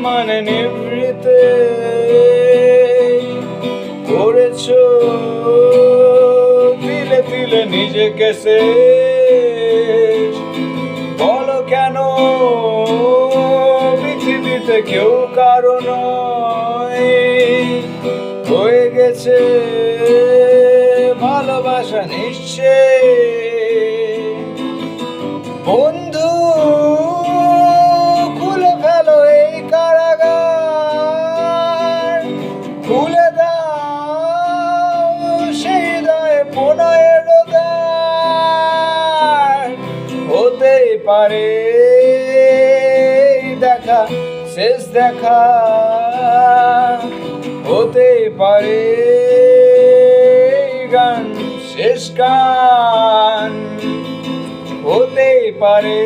অভিমান নিভৃতে করেছো তিলে তিলে নিজেকে শেষ। বলো কেন পৃথিবীতে কেউ কারো নয়, হয়ে গেছে ভালোবাসা নিঃশেষ। বন্ধু খুলে ফেলো এই কারাগার, খুলে দাও সেই হৃদয়ে প্রণয়ের দ্বার। হতেই পারে দেখা শেষ দেখা, হতেই পারে গান শেষ গান, হতেই পারে।